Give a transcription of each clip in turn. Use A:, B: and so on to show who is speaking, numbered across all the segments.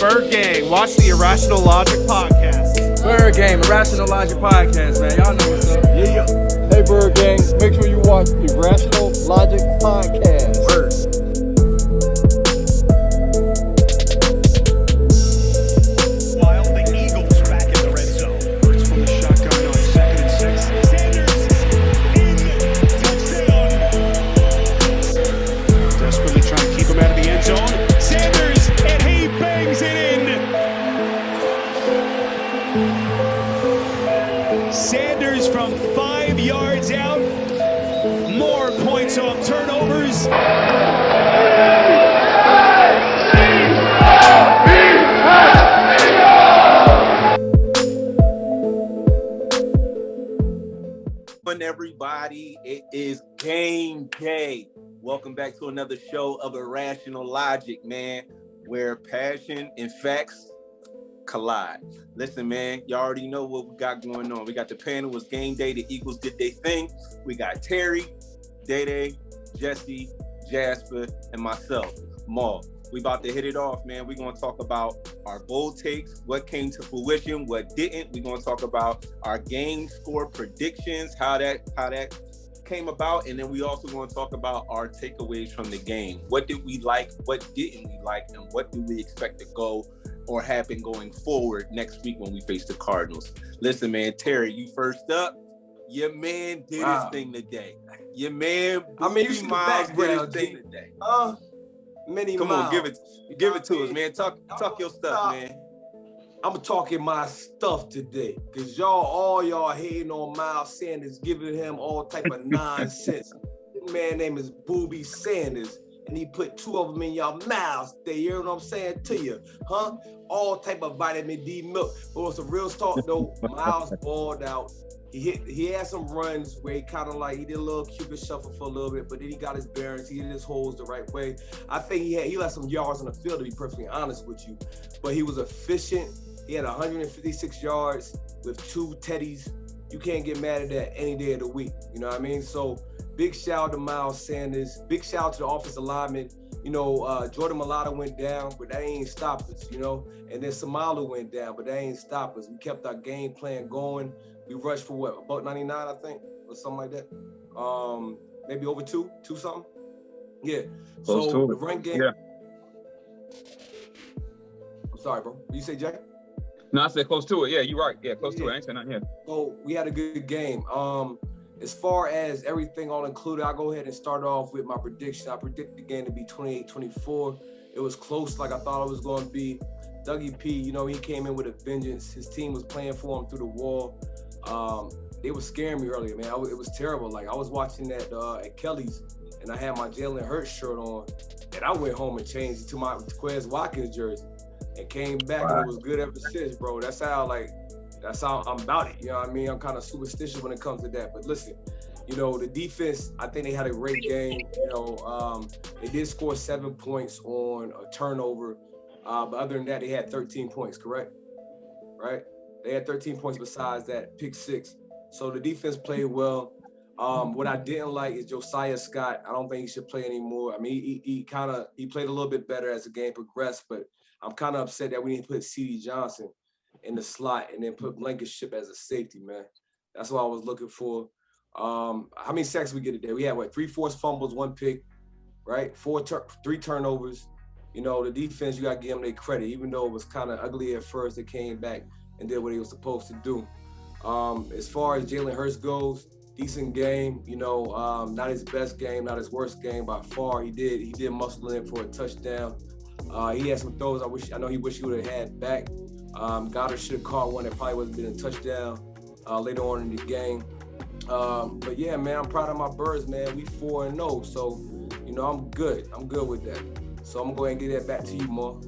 A: Bird Gang, watch the Irrational Logic podcast.
B: Bird Gang, Irrational Logic podcast, man. Y'all know what's up.
C: Yeah. Hey, Bird Gang, make sure you watch Irrational Logic podcast.
B: Bird.
D: While the Eagles back in the red zone. Hurts from the shotgun on 2nd and 6. Sanders in touchdown. Desperately trying to keep him out of the end zone. Sanders, and he bangs it in. Sanders from 5 yards out. More points off turnovers.
E: Everybody, it is game day. Welcome back to another show of Irrational Logic, man, where passion and facts collide. Listen, man, y'all already know what we got going on. We got the panel. It's game day. The Eagles did their thing. We got Terry, Day, Jesse, Jasper, and myself, Maul. We about to hit it off, man. We're going to talk about our bold takes, what came to fruition, what didn't. We're going to talk about our game score predictions, how that came about, and then we also going to talk about our takeaways from the game. What did we like, what didn't we like, and what do we expect to go or happen going forward next week when we face the Cardinals? Listen, man, Terry, you first up. Your man did his thing today. Your man,
B: you should
E: Miles, did his
B: background,
E: thing today.
B: Come
E: on, give it to us, man. Talk your stuff, man.
B: I'm talking my stuff today, because all y'all hating on Miles Sanders, giving him all type of nonsense. This man name is Booby Sanders, and he put 2 of them in y'all mouths today. You know what I'm saying to you, huh? All type of vitamin D milk. But on some real talk though, Miles balled out. He had some runs where he kind of he did a little Cupid shuffle for a little bit, but then he got his bearings. He did his holes the right way. I think he left some yards on the field, to be perfectly honest with you. But he was efficient. He had 156 yards with 2 teddies. You can't get mad at that any day of the week. You know what I mean? So big shout out to Miles Sanders. Big shout out to the offensive lineman. You know, Jordan Mailata went down, but that ain't stop us, you know? And then Samalu went down, but that ain't stop us. We kept our game plan going. We rushed for what, about 99, I think, or something like that. Maybe over 2 something. Yeah.
C: Close
B: so
C: to
B: the run game.
C: Yeah.
B: I'm sorry, bro. What you say, Jack?
C: No, I said close to it. Yeah, you're right. Yeah, close to it. I ain't saying nothing yet.
B: So we had a good game. As far as everything all included, I'll go ahead and start off with my prediction. I predict the game to be 28-24. It was close like I thought it was going to be. Dougie P, you know, he came in with a vengeance. His team was playing for him through the wall. They were scaring me earlier, man. It was terrible. Like, I was watching that at Kelly's, and I had my Jalen Hurts shirt on, and I went home and changed it to my Quez Watkins jersey and came back, and it was good ever since, bro. That's how I'm about it. You know what I mean? I'm kind of superstitious when it comes to that. But listen, you know, the defense, I think they had a great game. You know, they did score 7 points on a turnover. But other than that, they had 13 points, correct? Right? They had 13 points besides that pick 6. So the defense played well. What I didn't like is Josiah Scott. I don't think he should play anymore. I mean, he played a little bit better as the game progressed, but I'm kind of upset that we didn't put C.D. Johnson in the slot and then put Blankenship as a safety, man. That's what I was looking for. How many sacks we get today? We had 3 forced fumbles, 1 pick, right? 3 turnovers. You know, the defense, you got to give them their credit. Even though it was kind of ugly at first, they came back and did what he was supposed to do. As far as Jalen Hurts goes, decent game. You know, not his best game, not his worst game by far. He did muscle in for a touchdown. He had some throws I know he wished he would have had back. Goddard should have caught one that probably wasn't been a touchdown later on in the game. But yeah, man, I'm proud of my Birds, man. We 4-0, so you know I'm good. I'm good with that. So I'm gonna go ahead and get that back to you, Mo.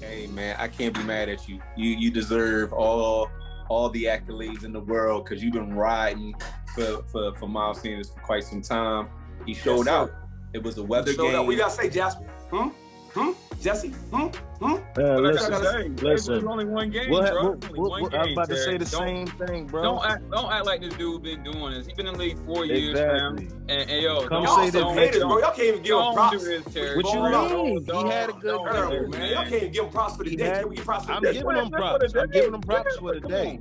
E: Hey, man, I can't be mad at you. You deserve all the accolades in the world because you've been riding for Miles Sanders for quite some time. He showed out. It was a weather game.
B: We gotta say, Jasper. Jesse?
C: Listen.
F: It's only one game, bro.
C: I'm about to say the
F: Don't-
C: same thing, bro.
F: Don't act like this dude been doing this. He been in the league 4 years, fam. And yo,
C: Come
B: Y'all
C: say
B: some
C: that-
B: haters, bro. Y'all can't even give him
F: don't
B: props.
F: do this, Terry.
C: What you mean? He had a good
B: Terrible,
C: day.
B: man. Y'all can't even give him props for the day. Can we give props for the
C: I'm
B: day?
C: giving him props. I'm giving him props for the day.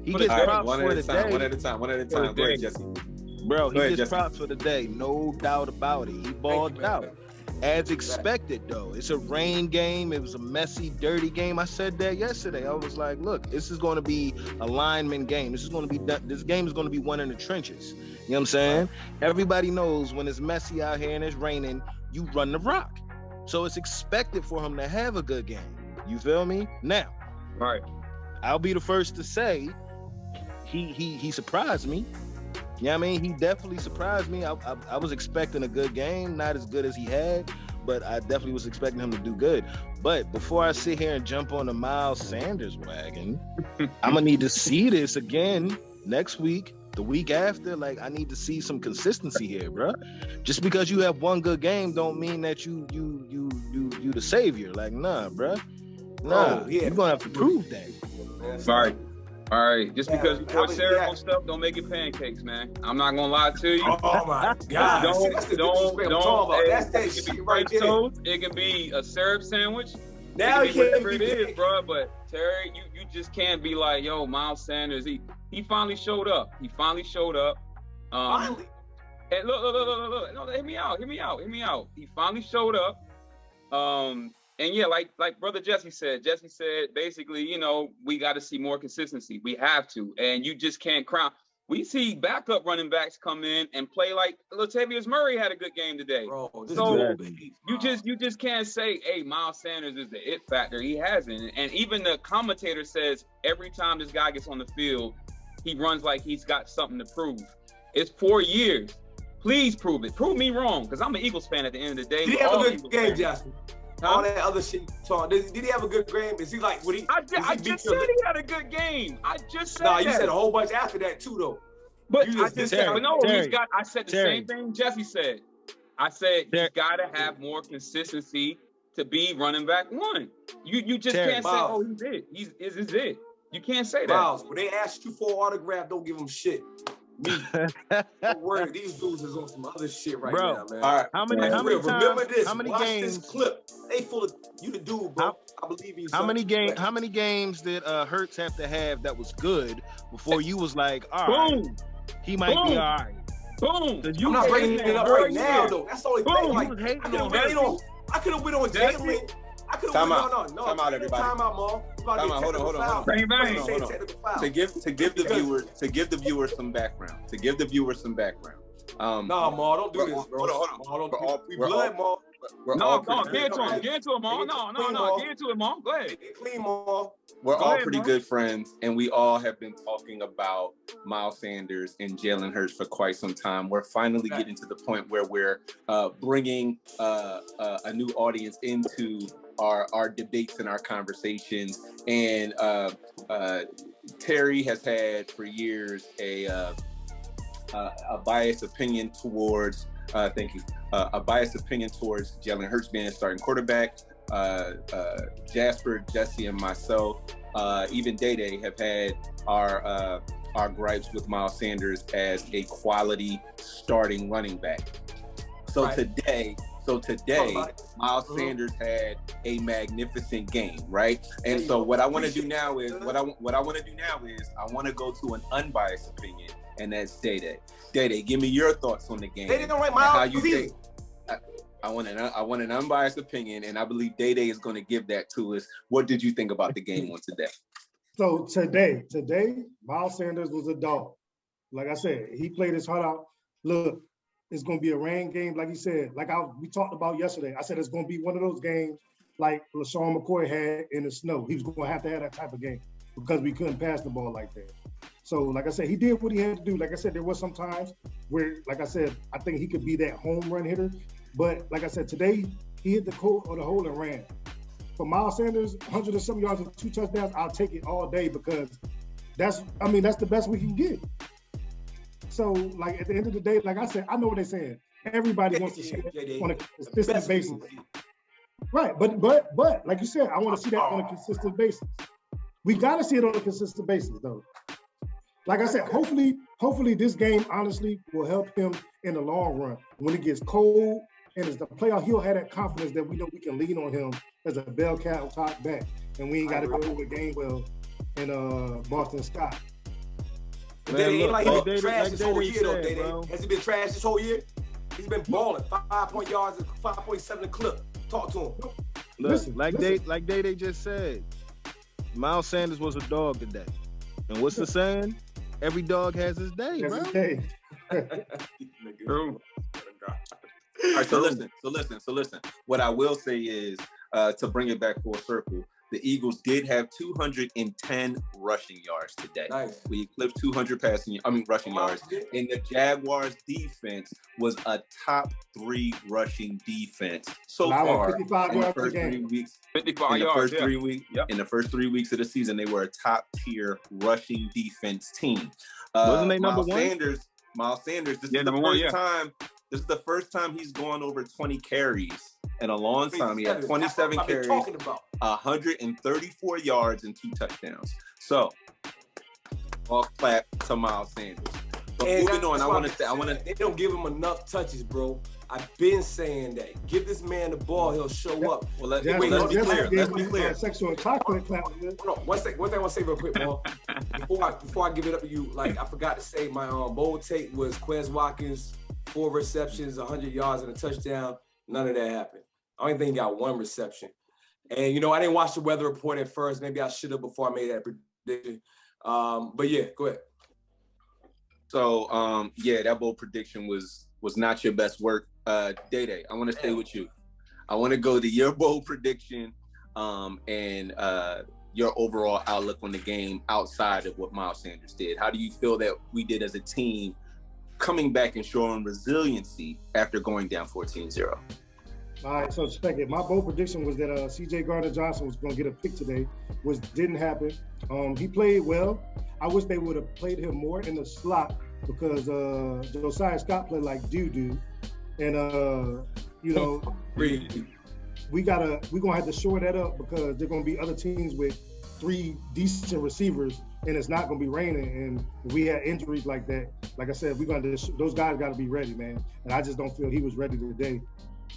C: He gets
E: All right,
C: props
E: one
C: for
E: at
C: the
E: a time.
C: day.
E: One at a time. One at a time. Go ahead, Jesse.
C: Bro, he
E: Go ahead,
C: gets
E: Jesse.
C: props for the day, no doubt about it. He balled
B: man.
C: out. As expected, though. It's a rain game. It was a messy, dirty game. I said that yesterday. I was like, look, this is going to be a lineman game. This game is going to be one in the trenches. You know what I'm saying? Everybody knows when it's messy out here and it's raining, you run the rock. So it's expected for him to have a good game. You feel me? Now,
F: Right.
C: I'll be the first to say he surprised me. You know what I mean? He definitely surprised me. I was expecting a good game, not as good as he had, but I definitely was expecting him to do good. But before I sit here and jump on the Miles Sanders wagon, I'm going to need to see this again next week, the week after. Like, I need to see some consistency here, bro. Just because you have one good game don't mean that you the savior. Like, nah, bro. Nah,
B: yeah.
C: you're going to have to prove that.
F: Right. All right. Just because you
B: Yeah,
F: pour syrup
B: yeah.
F: on stuff, don't make it pancakes, man. I'm not gonna lie to you.
B: Oh my God! See, that's the disrespect I'm talking about. That's that
F: It can be
B: shit right
F: French
B: there.
F: toast. It can be a syrup sandwich.
B: Now
F: it
B: he
F: can be
B: can't
F: whatever
B: be
F: it is, bro. But Terry, you just can't be like, yo, Miles Sanders. He finally showed up. He finally showed up.
B: Finally.
F: And look. No, hear me out. He finally showed up. And yeah, like brother Jesse said basically, you know, we got to see more consistency. We have to, and you just can't crown. We see backup running backs come in and play like Latavius Murray had a good game today.
B: Bro, this
F: So,
B: dude,
F: You just can't say, hey, Miles Sanders is the it factor. He hasn't. And even the commentator says every time this guy gets on the field, he runs like he's got something to prove. It's 4 years. Please prove it. Prove me wrong, because I'm an Eagles fan at the end of the day.
B: Did he
F: We're
B: have
F: all
B: a good
F: Eagles
B: game,
F: fans.
B: Justin?
F: Huh?
B: All that other shit. Did he have a good game? Is he like what he?
F: I
B: is he
F: just
B: beat
F: said
B: your-
F: he had a good game. I just said
B: Nah, you
F: that.
B: said a whole bunch after that too, though.
F: But
B: you
F: I
B: just
F: just
B: said-
F: said, but no,
C: Terry,
F: he's got. I said the
C: Terry.
F: same thing Jesse said. I said
C: Terry.
F: he's got to have more consistency to be running back one. You just
C: Terry.
F: can't say,
B: Miles.
F: oh, he's it. He's it. You can't say that.
B: Miles, when they ask you for an autograph, don't give them shit. Don't worry, these dudes is on some other shit right
C: Bro,
B: now, man.
E: All right.
C: How many
B: Like, for real,
C: times?
B: remember this.
C: How many
B: Watch
C: games?
B: this clip. They full of you, the dude, bro. I believe in you.
C: How
B: son.
C: many games did Hurts have to have that was good before you was like, all right,
F: Boom,
C: he might be
F: Boom.
C: all right?
F: boom.
C: You
B: I'm not
C: hating
B: bringing it up
C: on
B: right
C: Hurts.
B: now, though. That's the only
F: Boom.
B: thing.
C: You
B: Like,
C: was
B: I
C: hating
B: could have
C: on
B: went
C: Hurts.
B: on. I could have went on
F: Jesse?
B: Jalen. I could have
E: Time
B: went
E: out.
B: on. No,
E: Time out, everybody.
B: Time out, Maul. We about to
E: Time
B: get
E: out. Hold on,
B: technical
E: hold on,
B: foul.
E: hold
F: Bang, bang.
B: We say
E: Hold on.
B: technical foul.
E: To give the viewers some background.
B: Nah, Maul, don't do this, bro.
E: Hold on.
B: Maul,
E: We're all-
B: don't. We
E: we're
B: blood,
E: all-
B: Maul.
E: We're
F: No,
E: all
F: no,
E: pretty
F: get
E: good.
F: to him. Get to him, Maul. No, get to him, Maul. Go ahead.
B: Get clean, Maul.
E: We're
F: Go
E: all
F: ahead,
E: pretty
F: bro.
E: good friends, and we all have been talking about Miles Sanders and Jalen Hurts for quite some time. We're finally getting to the point where we're bringing a new audience into our debates and our conversations. And Terry has had for years a biased opinion towards. Thank you. A biased opinion towards Jalen Hurts being a starting quarterback. Jasper, Jesse, and myself, even Day have had our gripes with Miles Sanders as a quality starting running back. So
B: Right.
E: today, Miles Sanders had a magnificent game, right? And so what I want to do now is I want to go to an unbiased opinion, and that's Day. Day, give me your thoughts on the game.
B: They didn't write
E: and
B: Miles.
E: how you
B: either.
E: think. I want an unbiased opinion, and I believe Day is going to give that to us. What did you think about the game on today?
G: So today, Miles Sanders was a dog. Like I said, he played his heart out. Look, it's going to be a rain game, like he said. We talked about yesterday. I said it's going to be one of those games like LaShawn McCoy had in the snow. He was going to have that type of game because we couldn't pass the ball like that. So, like I said, he did what he had to do. Like I said, there was some times where, like I said, I think he could be that home run hitter. But like I said, today he hit the hole and ran. For Miles Sanders, 100 and some yards and 2 touchdowns, I'll take it all day because that's the best we can get. So, like at the end of the day, like I said, I know what they're saying. Everybody wants to see it on a consistent basis. Right, but like you said, I want to see that on a consistent basis. We got to see it on a consistent basis, though. Like I said, hopefully this game honestly will help him in the long run. When it gets cold and it's the playoff, he'll have that confidence that we know we can lean on him as a bell cow top back, and we ain't got to go with Gainwell and Boston Scott.
B: Man, it ain't like he's been
C: Day-Day-
B: trash
C: like
B: this whole
C: Day-Day
B: year, though,
C: said,
B: Day-Day.
C: bro.
B: Has he been trash this whole year? He's been balling 5 yards and 5.7 a clip. Talk to him.
G: Listen,
C: like Day just said, Miles Sanders was a dog today. And what's the saying? Every dog has his day,
G: That's
C: bro.
G: his day.
F: True.
E: All right, so listen. What I will say is, to bring it back full circle, the Eagles did have 210 rushing yards today.
B: Nice.
E: We eclipsed 200 rushing yards. And the Jaguars defense was a top 3 rushing defense so
G: Now
E: far
G: 55
E: in the
G: yards per
E: first 3
G: game.
E: weeks.
F: 55
E: In the
F: yards.
E: first
F: Yeah.
E: 3 weeks,
F: Yep.
E: in the first 3 weeks of the season, they were a top tier rushing defense team.
C: Wasn't they number one?
E: Miles Sanders. This
F: Yeah,
E: is the
F: number one,
E: first
F: yeah.
E: time. This is the first time he's gone over 20 carries in a long time. He had 27
B: I've been
E: carries,
B: talking about.
E: 134 yards, and 2 touchdowns. So, all clap to Miles Sanders. But
B: And
E: moving on,
B: that's
E: I
B: why
E: want
B: I'm
E: to say,
B: saying they don't give him enough touches, bro. I've been saying that. Give this man the ball, he'll show up.
E: well, let's
G: That's
E: be
G: what
E: clear.
G: Jesse
E: Let's
G: gave
E: be
G: me,
E: clear.
G: Sexual chocolate clap.
B: Hold on, one thing I want to say real quick, Paul. Before I give it up to you, like I forgot to say, my bold take was Quez Watkins, 4 receptions, 100 yards, and a touchdown. None of that happened. I only think he got 1 reception. And I didn't watch the weather report at first. Maybe I should have before I made that prediction. But yeah, go ahead.
E: So, that bold prediction was not your best work. Day, I want to stay with you. I want to go to your bold prediction and your overall outlook on the game outside of what Miles Sanders did. How do you feel that we did as a team coming back and showing resiliency after going down 14-0?
G: All right, so check it. My bold prediction was that C.J. Gardner-Johnson was going to get a pick today, which didn't happen. He played well. I wish they would have played him more in the slot because Josiah Scott played like doo-doo. And, we're going to have to shore that up because there are going to be other teams with 3 decent receivers and it's not going to be raining. And if we had injuries like that, like I said, those guys got to be ready, man. And I just don't feel he was ready today.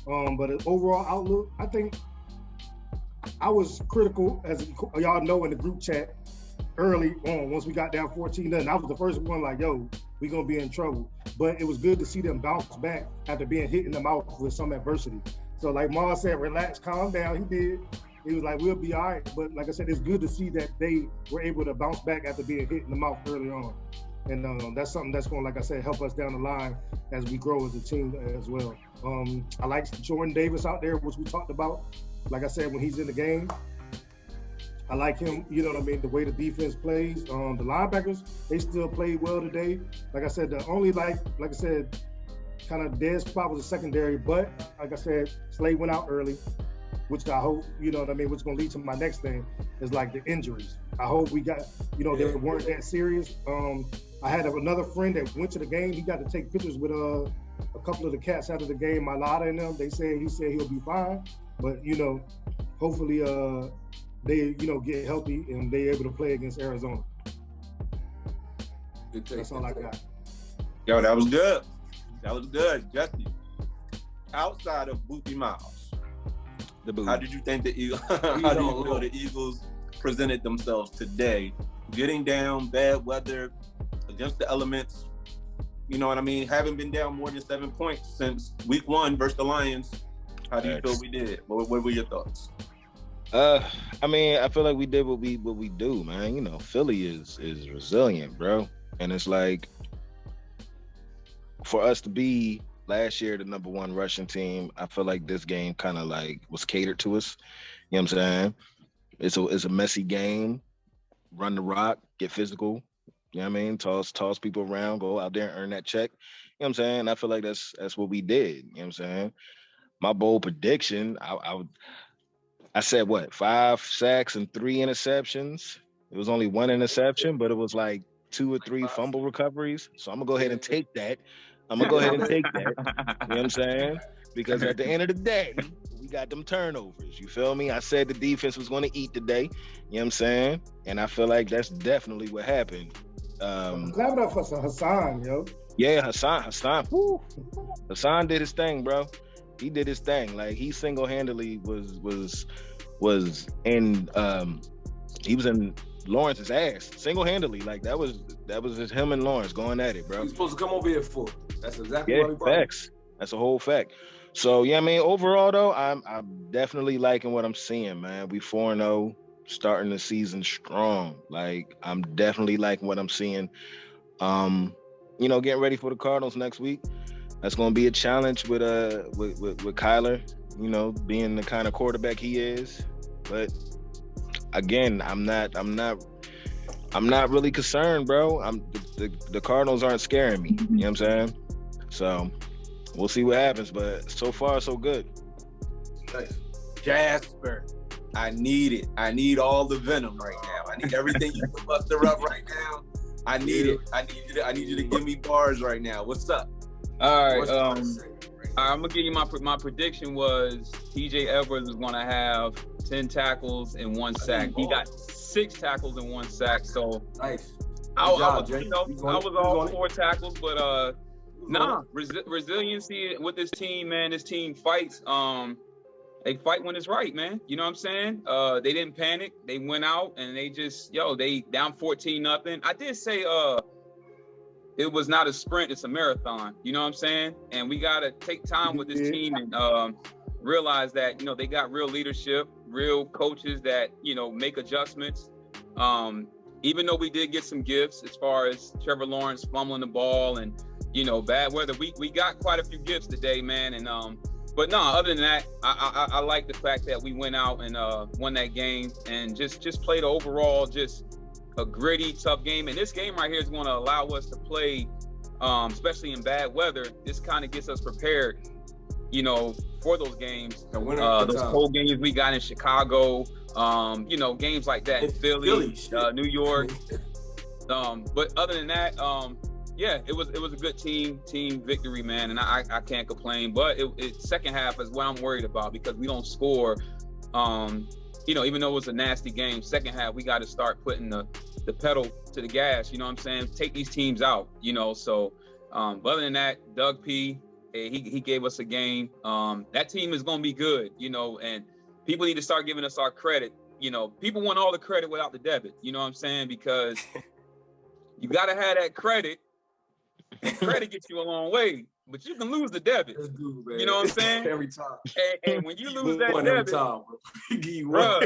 G: But an overall outlook, I think I was critical, as y'all know, in the group chat early on. Once we got down 14-0, I was the first one like, yo, we're going to be in trouble. But it was good to see them bounce back after being hit in the mouth with some adversity. So like Mars said, relax, calm down. He did. He was like, we'll be all right. But like I said, it's good to see that they were able to bounce back after being hit in the mouth early on. And that's something that's going to, like I said, help us down the line as we grow as a team as well. I like Jordan Davis out there, which we talked about. Like I said, when he's in the game, I like him, the way the defense plays. The linebackers, they still played well today. Like I said, the only, kind of dead spot was the secondary. But, like I said, Slade went out early, which I hope, which is going to lead to my next thing, is like the injuries. I hope we got, they weren't that serious. I had another friend that went to the game. He got to take pictures with a couple of the cats out of the game, Malata and them. He said he'll be fine. But, hopefully they, get healthy and they're able to play against Arizona. That's all I got.
E: Yo, that was good. That was good, Jesse. Outside of Boopy Miles, how did you think the Eagles? How do you feel the Eagles presented themselves today? Getting down, bad weather, against the elements. You know what I mean? Haven't been down more than 7 points since week 1 versus the Lions. How do you feel we did? What were your thoughts?
C: I feel like we did what we do, man. Philly is resilient, bro. And it's like, for us to be last year the number 1 rushing team, I feel like this game kind of like was catered to us. You know what I'm saying? It's a messy game. Run the rock, get physical. You know what I mean? Toss people around, go out there and earn that check. You know what I'm saying? I feel like that's what we did. You know what I'm saying? My bold prediction, I said what, 5 sacks and 3 interceptions. It was only 1 interception, but it was like 2 or 3 fumble recoveries. So I'm gonna go ahead and take that. You know what I'm saying? Because at the end of the day, we got them turnovers. You feel me? I said the defense was going to eat today. You know what I'm saying? And I feel like that's definitely what happened.
G: Clap it up for Hassan, yo.
C: Yeah, Hassan. Woo. Hassan did his thing, bro. He did his thing. Like he single-handedly was in he was in Lawrence's ass single-handedly. Like that was just him and Lawrence going at it, bro.
B: He's supposed to come over here for. That's exactly
C: Yeah,
B: what we brought.
C: facts. That's a whole fact. So yeah, I mean, overall though, I'm definitely liking what I'm seeing, man. We 4-0, starting the season strong. Like I'm definitely liking what I'm seeing. You know, getting ready for the Cardinals next week. That's going to be a challenge with Kyler, you know, being the kind of quarterback he is. But again, I'm not really concerned, bro. The Cardinals aren't scaring me. You know what I'm saying? So we'll see what happens. But so far, so good.
B: Nice.
E: Jasper, I need it. I need all the venom right now. I need everything you can muster up right now. I need it. I need you to give me bars right now. What's up?
F: All right.
B: What's the first thing right now?
F: I'm gonna give you my prediction was TJ Edwards was gonna have 10 tackles and 1 sack. He got 6 tackles and 1 sack. So
B: Nice.
F: I was
B: Jay.
F: all
B: You
F: 4 tackles, but resiliency with this team, man. This team fights. They fight when it's right, man. You know what I'm saying? They didn't panic. They went out and they just, they down 14-0. I did say it was not a sprint, it's a marathon. You know what I'm saying? And we gotta take time with this team and realize that, they got real leadership, real coaches that, make adjustments. Even though we did get some gifts as far as Trevor Lawrence fumbling the ball and, bad weather, we got quite a few gifts today, man. And but no, other than that, I like the fact that we went out and won that game and just played overall just a gritty, tough game. And this game right here is going to allow us to play, especially in bad weather. This kind of gets us prepared, for those games. Those cold games we got in Chicago, games like that in Philly, New York. But other than that, yeah, it was a good team victory, man, and I can't complain. But it second half is what I'm worried about because we don't score. Even though it was a nasty game, second half we got to start putting the pedal to the gas. You know what I'm saying? Take these teams out. So, but other than that, Doug P, he gave us a game. That team is gonna be good. And people need to start giving us our credit. People want all the credit without the debit. You know what I'm saying? Because you got to have that credit. Credit gets you a long way, but you can lose the debit. You know what I'm saying?
B: Every time.
F: And when you lose that debit, bro,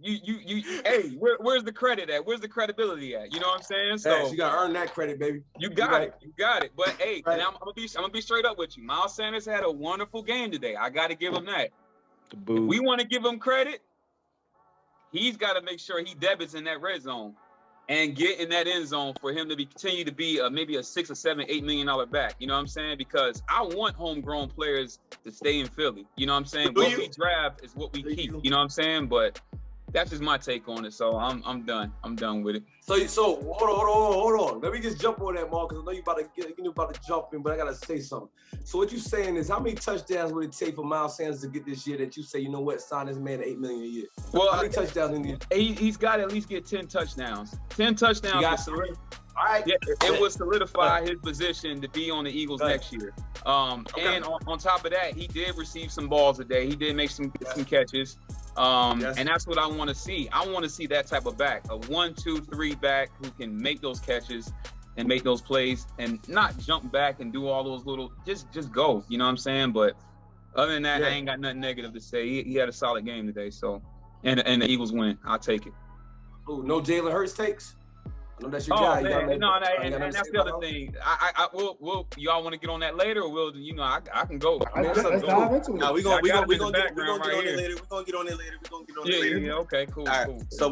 F: hey, where's the credit at? Where's the credibility at? You know what I'm saying? So
B: you gotta earn that credit, baby.
F: You got it. But hey, and I'm gonna be straight up with you. Miles Sanders had a wonderful game today. I got to give him that. If we want to give him credit, he's got to make sure he debits in that red zone and get in that end zone for him to continue to be maybe a $6 or $7, $8 million back. You know what I'm saying? Because I want homegrown players to stay in Philly. You know what I'm saying? What we draft is what we keep. You know what I'm saying? But that's just my take on it. So I'm done. I'm done with it.
B: So hold on. Let me just jump on that, Mark, because I know you about to jump in, but I gotta say something. So what you saying is, how many touchdowns would it take for Miles Sanders to get this year that you say, you know what, sign this man $8 million a year?
F: Well,
B: how many touchdowns in the year?
F: He's got to at least get 10 touchdowns. 10 touchdowns.
B: All right.
F: Yeah, it would solidify his position to be on the Eagles next year. And on top of that, he did receive some balls today. He did make some catches. And that's what I want to see. I want to see that type of back, a 1, 2, 3 back who can make those catches and make those plays and not jump back and do all those little, just go, you know what I'm saying? But other than that, I ain't got nothing negative to say. He had a solid game today, so, and the Eagles win. I'll take it.
B: Oh, no Jalen Hurts takes? I know that's your guy.
F: Man. And that's the other thing. Will y'all want to get on that later, or will I can go.
G: Let's dive into it.
E: No, we're gonna get on it later.
F: Yeah, okay, cool.
E: All right.
F: Cool.
E: So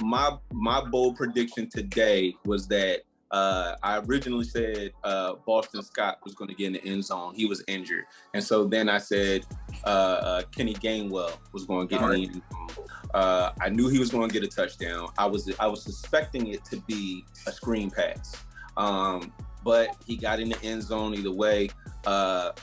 E: my bold prediction today was that I originally said Boston Scott was going to get in the end zone. He was injured, and so then I said Kenny Gainwell was going to get in the end zone. I knew he was going to get a touchdown. I was suspecting it to be a screen pass, but but he got in the end zone either way. I'm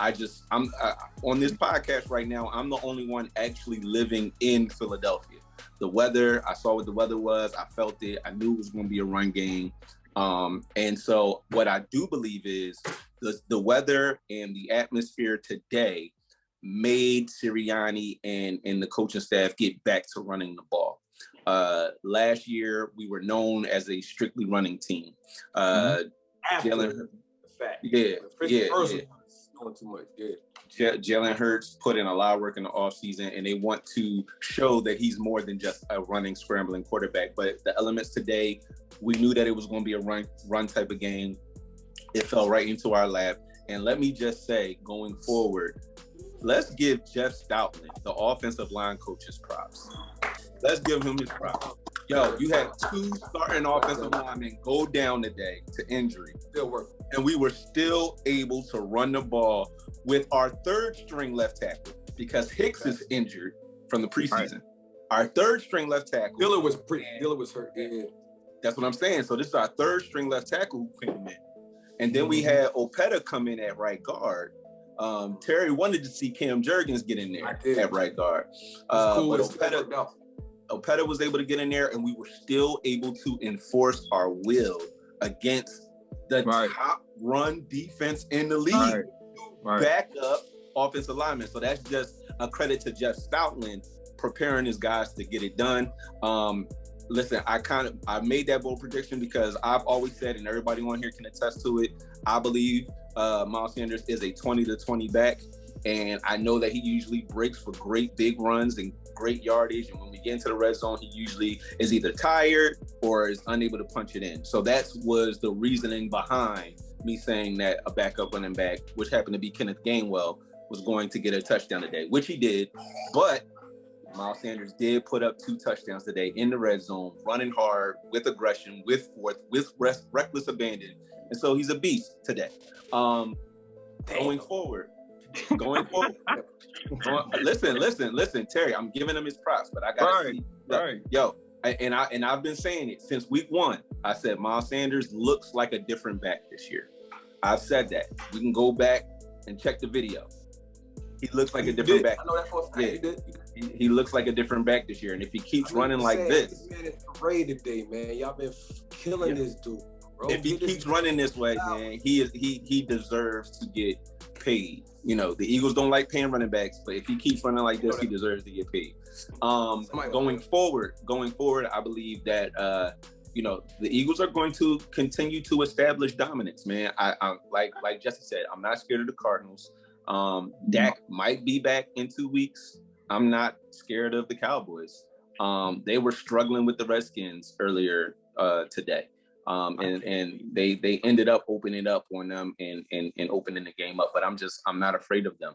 E: on this podcast right now. I'm the only one actually living in Philadelphia. The weather, I saw what the weather was. I felt it. I knew it was going to be a run game. And so what I do believe is the weather and the atmosphere today made Sirianni and the coaching staff get back to running the ball. Last year, we were known as a strictly running team. Jalen,
B: Doing too much.
E: Jalen Hurts put in a lot of work in the offseason, and they want to show that he's more than just a running, scrambling quarterback. But the elements today, we knew that it was going to be a run type of game. It fell right into our lap. And let me just say, going forward, let's give Jeff Stoutland, the offensive line coach, his props. Let's give him his props. Yo, you had 2 starting offensive linemen go down today to injury.
B: Still working.
E: And we were still able to run the ball with our 3rd string left tackle because Hicks is injured from the preseason. Our 3rd string left tackle.
B: Dillard was hurt. Yeah.
E: That's what I'm saying. So this is our 3rd string left tackle who came in. And then we had Opeta come in at right guard. Terry wanted to see Cam Jurgens get in there at right guard. But Opeta was able to get in there, and we were still able to enforce our will against the top run defense in the league. Back up offensive linemen. So that's just a credit to Jeff Stoutland preparing his guys to get it done. Listen, I made that bold prediction because I've always said, and everybody on here can attest to it, I believe Miles Sanders is a 20-20 back. And I know that he usually breaks for great big runs and great yardage. And when we get into the red zone, he usually is either tired or is unable to punch it in. So that was the reasoning behind me saying that a backup running back, which happened to be Kenneth Gainwell, was going to get a touchdown today, which he did. But Miles Sanders did put up 2 touchdowns today in the red zone, running hard, with aggression, with force, with reckless abandon. And so he's a beast today. Going forward. Listen, Terry, I'm giving him his props, but I gotta see. Yo, and I've been saying it since week 1. I said Miles Sanders looks like a different back this year. I've said that. We can go back and check the video. He looks like a different back.
B: I know that for a fact.
E: He looks like a different back this year, and if he keeps running like this,
B: man, it's parade today, man. Y'all been killing this dude, bro.
E: If he keeps running this way, man, he deserves to get paid. You know, the Eagles don't like paying running backs, but if he keeps running like this, he deserves to get paid. Going forward, I believe that the Eagles are going to continue to establish dominance, man. I like Jesse said, I'm not scared of the Cardinals. Dak might be back in 2 weeks. I'm not scared of the Cowboys. They were struggling with the Redskins earlier today. And they ended up opening up on them and opening the game up, but I'm not afraid of them.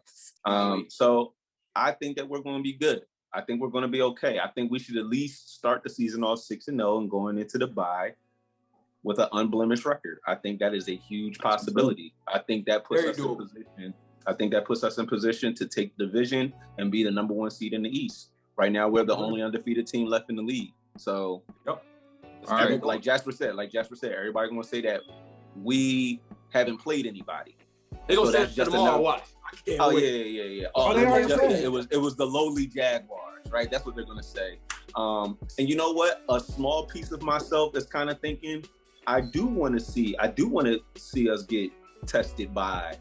E: So I think that we're going to be good. I think we're going to be okay. I think we should at least start the season off 6-0 and going into the bye with an unblemished record. I think that is a huge possibility. I think that puts us in position. I think that puts us in position to take the division and be the number 1 seed in the East. Right now, we're the only undefeated team left in the league. So, like Jasper said, everybody gonna say that we haven't played anybody.
B: They gonna say that tomorrow. Watch.
E: Oh yeah. It was the lowly Jaguars, right? That's what they're gonna say. And you know what? A small piece of myself is kind of thinking, I do want to see us get tested by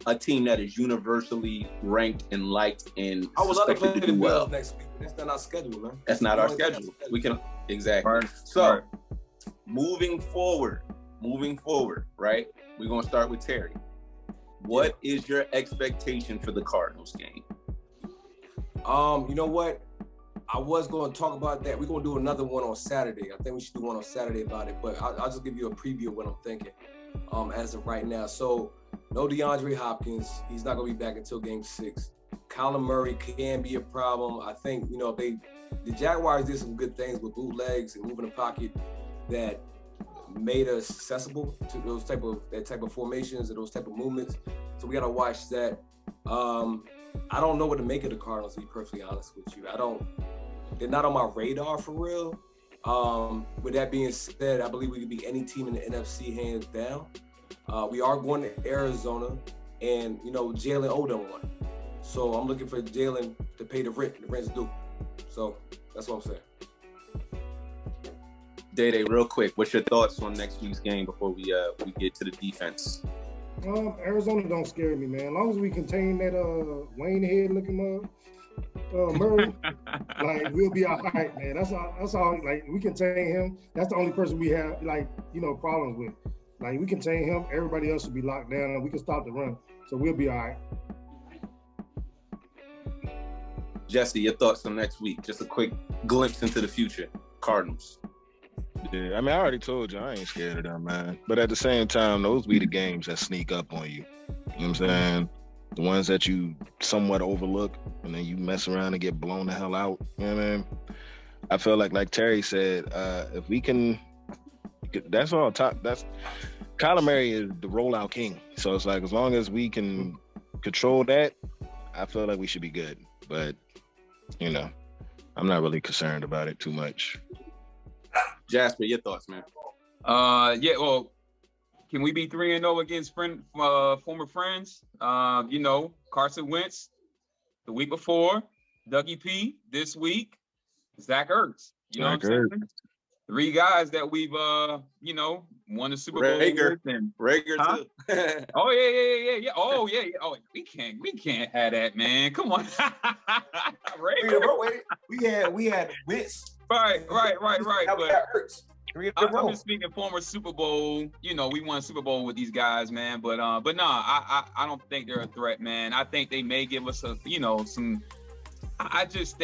E: a team that is universally ranked and liked and suspected to do well.
B: Next week. That's not our schedule, man.
E: That's not our schedule. We can exactly. So moving forward, right? We're gonna start with Terry. What is your expectation for the Cardinals game?
B: You know what? I was going to talk about that. We're going to do another one on Saturday. I think we should do one on Saturday about it, but I'll just give you a preview of what I'm thinking as of right now. So, no DeAndre Hopkins. He's not going to be back until game 6. Kyler Murray can be a problem. I think, the Jaguars did some good things with bootlegs and moving the pocket that made us accessible to that type of formations and those type of movements. So we got to watch that. I don't know what to make of the Cardinals, to be perfectly honest with you. They're not on my radar for real. With that being said, I believe we could beat any team in the NFC hands down. We are going to Arizona, and Jalen Odom won. So I'm looking for Jalen to pay the rent. The rent's due. So that's what I'm saying.
E: Day, real quick, what's your thoughts on next week's game before we get to the defense?
G: Arizona don't scare me, man. As long as we contain that Wayne head looking Murray, like we'll be all right, man. That's all. Like we contain him. That's the only person we have problems with. Like we contain him. Everybody else should be locked down, and we can stop the run. So we'll be all right.
E: Jesse, your thoughts on next week? Just a quick glimpse into the future. Cardinals.
C: Yeah, I mean, I already told you I ain't scared of them, man. But at the same time, those be the games that sneak up on you. You know what I'm saying? The ones that you somewhat overlook, and then you mess around and get blown the hell out. You know what I mean? I feel like Terry said, if we can, that's all top. That's Kyler Murray is the rollout king. So it's like as long as we can control that, I feel like we should be good. But I'm not really concerned about it too much.
E: Jasper, your thoughts, man?
F: Yeah. Well, can we be 3-0 against former friends? Carson Wentz the week before, Dougie P this week, Zach Ertz. You know what I'm saying? 3 guys that we've won the Super Bowl with. And
E: Rager
F: huh?
E: too.
F: Oh yeah. Oh yeah. Oh, we can't have that, man. Come on.
B: Wait, we had Wentz.
F: Right.
B: But
F: I'm just speaking former Super Bowl. We won Super Bowl with these guys, man. But nah, I don't think they're a threat, man. I think they may give us some. They're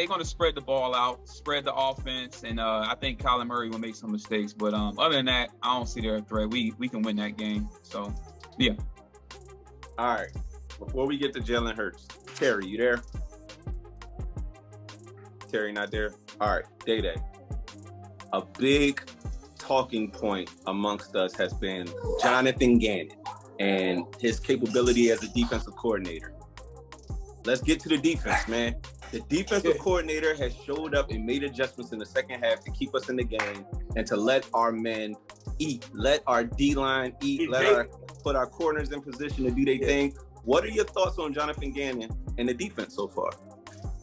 F: gonna spread the ball out, spread the offense, and I think Kyler Murray will make some mistakes. But other than that, I don't see they're a threat. We can win that game. So yeah.
E: All right. Before we get to Jalen Hurts, Terry, you there? Terry not there? All right, Day. A big talking point amongst us has been Jonathan Gannon and his capability as a defensive coordinator. Let's get to the defense, man. The defensive coordinator has showed up and made adjustments in the second half to keep us in the game and to let our men eat, let our D-line eat, put our corners in position to do their thing. What are your thoughts on Jonathan Gannon and the defense so far?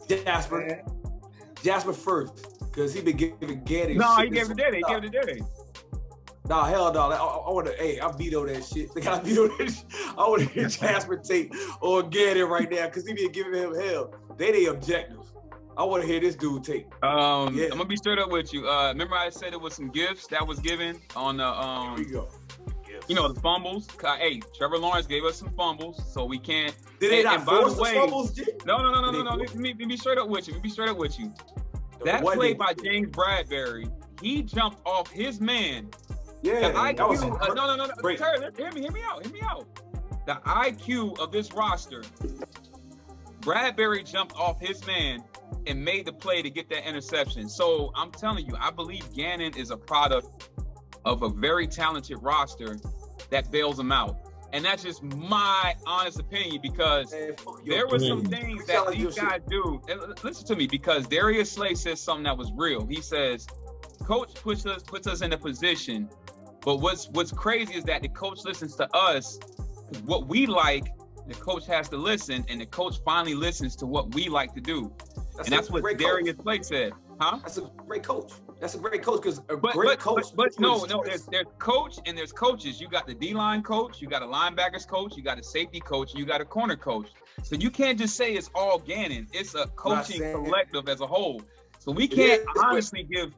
B: Jasper first, because he been giving Gannon.
F: No, he gave it to Diddy.
B: Nah, hell no. I want to, I veto that shit. I want to hear Jasper take or Gannon right now, because he been giving him hell. They objective. I want to hear this dude take.
F: I'm gonna be straight up with you. Remember I said it was some gifts that was given on the
B: Here we go.
F: The fumbles. Hey, Trevor Lawrence gave us some fumbles, so we can't.
B: Did they not force the fumbles?
F: No. Let me be straight up with you. That play by James Bradbury, he jumped off his man.
B: Yeah,
F: the IQ,
B: that was
F: no. Terry, hear me out. The IQ of this roster, Bradbury jumped off his man and made the play to get that interception. So I'm telling you, I believe Gannon is a product of a very talented roster that bails him out. And that's just my honest opinion, because there were some things that these guys do. And listen to me, because Darius Slay says something that was real. He says, coach puts us in a position, but what's crazy is that the coach listens to us. What we like, the coach has to listen, and the coach finally listens to what we like to do. That's what Darius Slay said. Huh?
B: That's a great coach. That's a great coach, because
F: coach. But no, there's coach and there's coaches. You got the D-line coach, you got a linebackers coach, you got a safety coach, and you got a corner coach. So you can't just say it's all Gannon. It's a coaching collective as a whole. So we can't honestly give.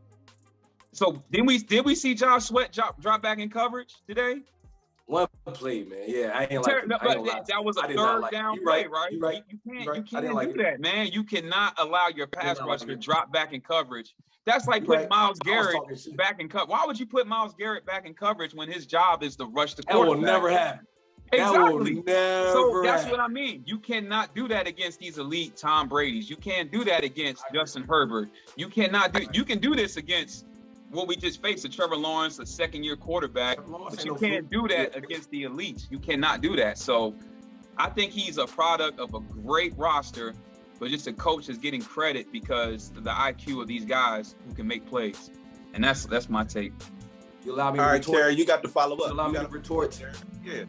F: So did we see Josh Sweat drop back in coverage today?
B: One play, man. Yeah, I ain't like it.
F: That was a third down play, right? You can't do that, man. You cannot allow your pass rusher to drop back in coverage. That's like putting Myles Garrett back in coverage. Why would you put Myles Garrett back in coverage when his job is to rush the quarterback?
B: That will never happen.
F: Exactly. So that's what I mean. You cannot do that against these elite Tom Brady's. You can't do that against Justin Herbert. You can do this against what we just faced, a Trevor Lawrence, a second-year quarterback, but you can't do that against the elites. You cannot do that. So I think he's a product of a great roster, but just a coach is getting credit because of the IQ of these guys who can make plays. And that's my take.
B: You allow me
E: All
B: to
E: right,
B: retort.
E: Terry, you got to follow up.
B: Allow
E: You
B: me
E: got
B: to retort.
E: Yeah.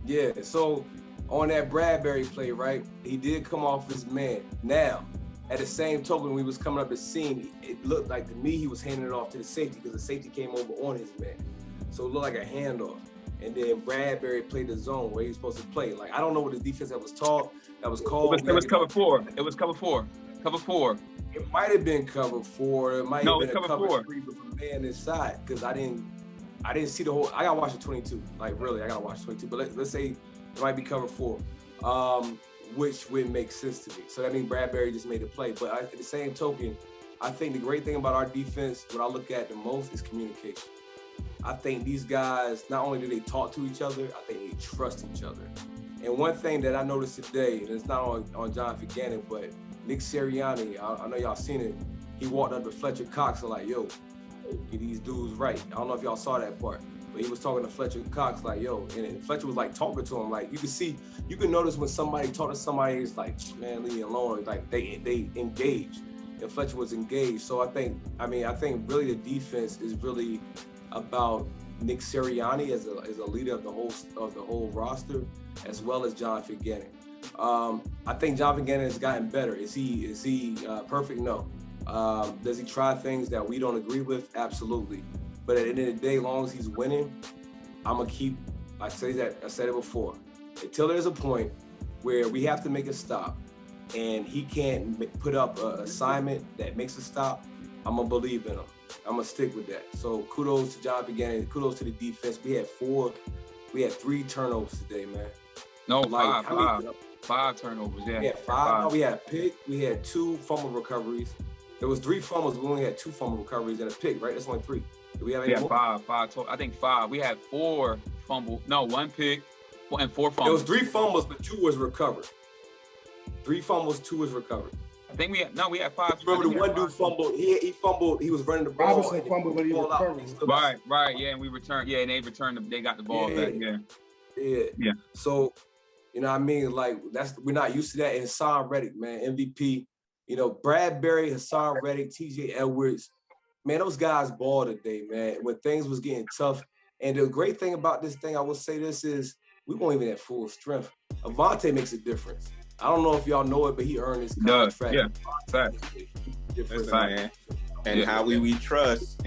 B: Yeah, so on that Bradbury play, right, he did come off his man. Now, at the same token, when we was coming up the seam, it looked like to me he was handing it off to the safety because the safety came over on his man. So it looked like a handoff. And then Bradbury played the zone where he was supposed to play. Like, I don't know what the defense that was called.
F: It was cover 4. It was cover 4. Cover 4.
B: It might have been cover 4. It might have been a
F: cover
B: cover
F: 4.
B: 3 with a man inside because I didn't see the whole. I gotta watch the 22. Like really, I gotta watch 22. But let's say it might be cover 4, which would make sense to me. So that means Bradbury just made a play. But at the same token, I think the great thing about our defense, what I look at the most, is communication. I think these guys, not only do they talk to each other, I think they trust each other. And one thing that I noticed today, and it's not on Jonathan Gannon, but Nick Sirianni, I know y'all seen it, he walked up to Fletcher Cox and like, yo, get these dudes right. I don't know if y'all saw that part, but he was talking to Fletcher Cox like, yo, and Fletcher was like talking to him. Like you can notice when somebody talk to somebody, it's like, man, leave me alone. Like they engage, and Fletcher was engaged. So I think really the defense is really about Nick Sirianni as a leader of the whole roster, as well as Jonathan Gannon. I think Jonathan Gannon has gotten better. Is he perfect? No. Does he try things that we don't agree with? Absolutely. But at the end of the day, as long as he's winning, I'm gonna keep. I said it before. Until there's a point where we have to make a stop, and he can't put up an assignment that makes a stop, I'm gonna believe in him. I'm gonna stick with that. So kudos to Jonathan Gannon. Kudos to the defense. We had 3 turnovers today, man.
F: No,
B: Like,
F: five turnovers. Yeah.
B: We had 5. No, we had a pick. We had 2 fumble recoveries. There was 3 fumbles. We only had 2 fumble recoveries and a pick, right? That's only 3. Do we have any more?
F: 5. I think 5. We had 4 fumble. No, 1 pick and 4 fumbles.
B: There was 3 fumbles, but 2 was recovered. 3 fumbles, 2 was recovered.
F: I think we had 5.
B: Remember the one dude fumbled? He fumbled. He was running the ball.
G: Robinson fumbled, but he recovered.
F: Right. Yeah, and we returned. Yeah, and they returned. They got the ball back. Yeah.
B: So, you know what I mean? Like, we're not used to that. And Hassan Reddick, man, MVP. You know, Bradbury, Hassan Reddick, TJ Edwards. Man, those guys balled today, man, when things was getting tough. And the great thing about this thing, I will say this is, we weren't even at full strength. Avonte makes a difference. I don't know if y'all know it, but he earned his contract.
F: Yeah, fact.
E: Listen, man. And how we trust,